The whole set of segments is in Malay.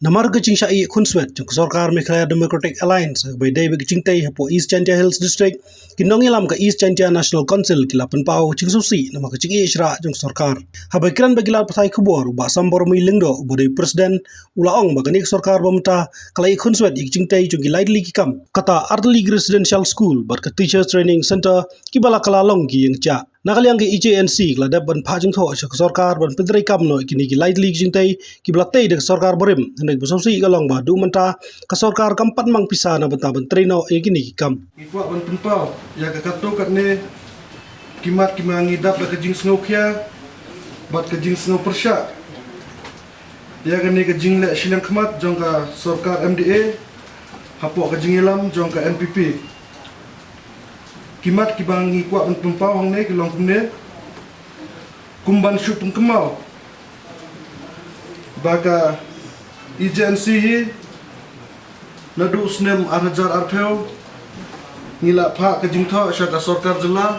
Namar Gaching Shai Kunswet, Sorkar Mikaya Democratic Alliance, by David Chingtay, Hapo East Chantia Hills District, Kinongilam East Chantia National Council, Kilapan Pao, Chingsusi, Namakachiki Ishra, Jung Sorkar. Habakiran Bagila Patai Kubor, Basambor Milindo, Body President, Ulaong, Baganik Sorkar Bamta, Kalai Kunswet, Chingtay, Jungilaidli Kikam, Kata Ardli Residential School, but Teachers Training Center, Kibala Kalalongi Yang Cha. Nakaliang ke EJNC ladab ban pajing tho sa sarkar ban pedrai kamno kini ki lightly jintai ki blaktei de sarkar borim nek busausi galong ba du menta ka sarkar kampat mang pisa na banta ban treino e kini ki kam ikwa ban penpau ya ka kato kat ne kimat kimangi dap ka jing snow kya bat ka jing snow persha ya ka ne ka jing le silang khmat jong ka sarkar MDA hapo ka jing ilam jong ka NPP kimat kibangi kwa ban penpau hang ne kilong kumne kumban shu pengkemau baka EJNC hi nadu snem arhajar arpeu ngila pha ka jingtho syaka sarkar jilla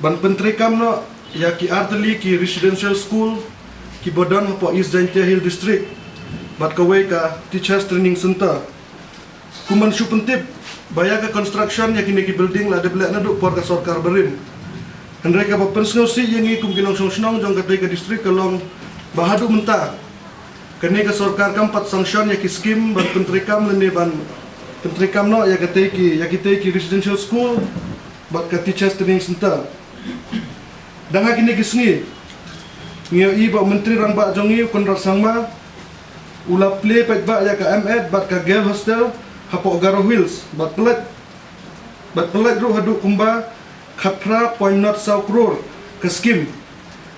ban pentri kamno ya ki artli ki residential school ki bodan hapo East Jantia Hill District bat kawai ka teachers training center kuman shu pentip baya ka construction ya kini ki building la deblek nadu por ka sarkar berim hendrai ka pensno si yengi kum kilong song jong ka ka district kalong bahadu menta kene ka sarkar kam pat sanction ya ki scheme ban pentri kam lene ban pentri kam no ya kitei ki residential school bat ka teachers training center danga kini ki sngi ngio i ba menteri rang ba jongi konrak sangma ula play pet ba ya ka M8 bat ka girl hostel hapo Garo Hills bat pelat ru hadu kumba khatra point not sau crore ka scheme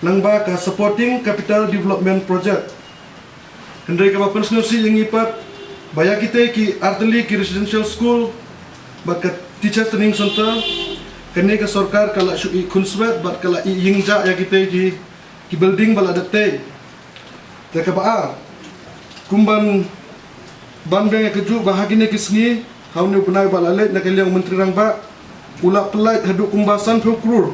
nang ba ka supporting capital development project hendai ka bapen snosi yang ipat baya kita ki artli ki residential school bat ka teacher training center kene ka sarkar kala shu i kunswet bat kala i yingja ya kita ki building bala date ta ka ba kumban bandeng keju bahagine kisni haunu punai balale nakaliang menteri rang ba ula pelait hadu kumbasan fukrur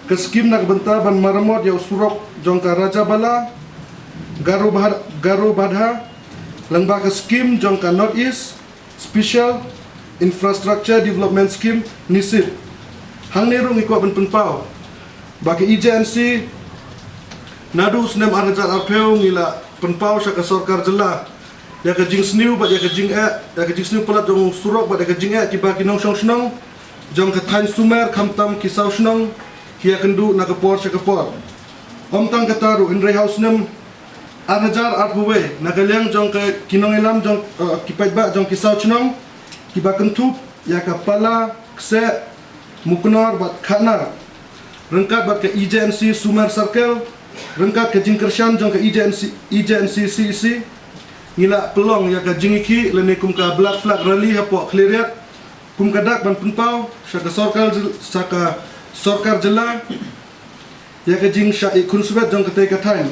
ke skim nak bentar ban maramot ya surok jongka raja bala Garo Badha langba ke skim jongka North East Special Infrastructure Development Scheme NISIP hang nerung ikwa ban penpau bagi EJNC nadu snem arhajar arpeu ngila penpau syaka sarkar jela ya ka jing sniu bat ya ka jing sniu pelat jong surok bat ya ka jing ki ba kinong snong jong ka thain sumer khamtam ki sau snong kia kendu na ka por syaka por omtang ka taru indrai house nem arhajar arpuwe na kaliang jong ka kinong elam jong ki pait ba jong ki sau snong ki ba kentup ya ka pala kse muknor bat khana rengkat bat ke EJNC Sumer Circle rengkat ke jing kershan jong ke EJNC CEC ngila pelong ya ka jingiki lene kum ka black flag rally hapo cleariat kum kadak ban penpau syaka sarkar jela ya ka jing syai kunswet jong ka ka thain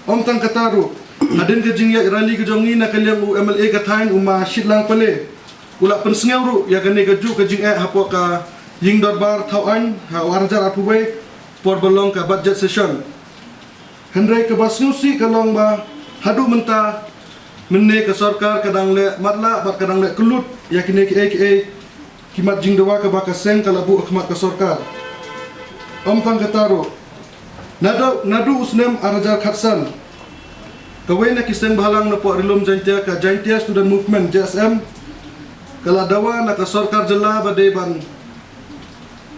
om tang kataru aden ka jing ya rally ka jongi na kaliang UMLA ka thain uma shitlang pale ula pensngeu ru ya ka ne ka ju ka jing hapo ka ying darbar thauan ha warjar apubai por belong ka budget session hendrai ka basnusi kalong ba hadu menta menne ka sarkar kadang le matla bat kadang le kelut ya kini ki aka kimat jing dewa ka baka seng kala bu khmat ka sarkar om tang kataro nadu usnem arajar khatsan kawai na kiseng bahalang na po rilum Jantia Student Movement JSM kala dawa na ka sarkar jela bade ban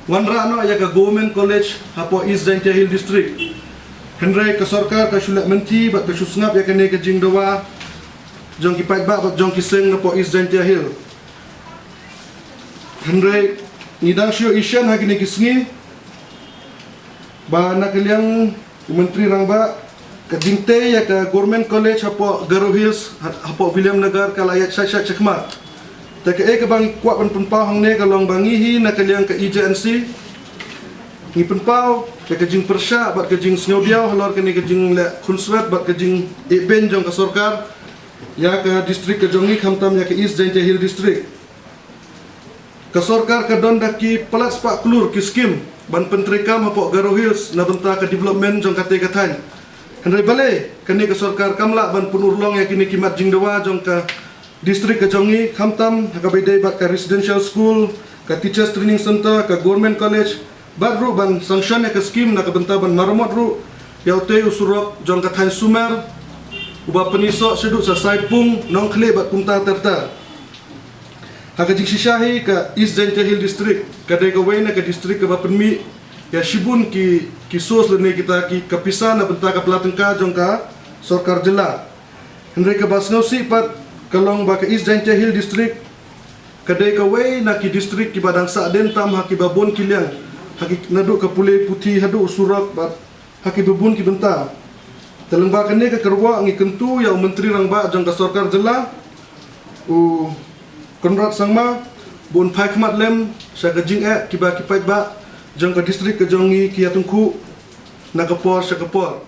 wanra no ya ka government college hapo East Jantia Hill District hendrai ka sarkar ka shulak menti bat ka susngap ya kene ka jing dewa jong ki pait ba bat jong ki seng na po East Jantia Hill hendrai nidang syo isyan ha kini kisngi ba nakaliang menteri rang ba ka jingte ya ka government college hapo Garo Hills hapo William Nagar kalayat syak chakmat ta ka ka bang kwa pan penpau hang ne kalong bangihi nakaliang ka EJNC ni penpau ka jing persha bat ka jing snodiau halor kini ka jing le kunswet bat ka jing eben jong ka sarkar ya ka distrik ka jongi khamtam ya ka East Jantia Hill District ka sarkar ka don daki pelat spak klur ki skim ban pentri kam hapo Garo Hills na benta ka development jong ka thain Henry bale kini ke sarkar kamla ban punurlong ya kini kimat jingdawa jong ka distrik ke jongi khamtam ka bedai bat ka residential school ka teachers training center ka government college badru ban sanction ya ka scheme na ka benta ban maromot ru yaute usurok jong ka thai sumer uba peniso seduk sa saipung nong khle bat kumta terta haka jing sishahi ka East Jaintia Hill district ka dai ka waina ka district ka bapenmi ya shibun ki sos lene kita ki kapisa na benta ka pelatengka jong ka sarkar jela henry ka basnosi pat kalong ba ka East Jaintia Hill district kadai ka way na ki district ki badang sa den tam haki babon kiliang haki nadu ka pule putih hadu usurak bat haki bebun ki benta teleng ba kene ka kerwa ngi kentu ya menteri rang ba jong ka sarkar jela u Konrad Sangma bon pai khmat lem sa ka jing ki ba ki pait ba jong ka distrik ka jongi ki atungku na kapor sa kapor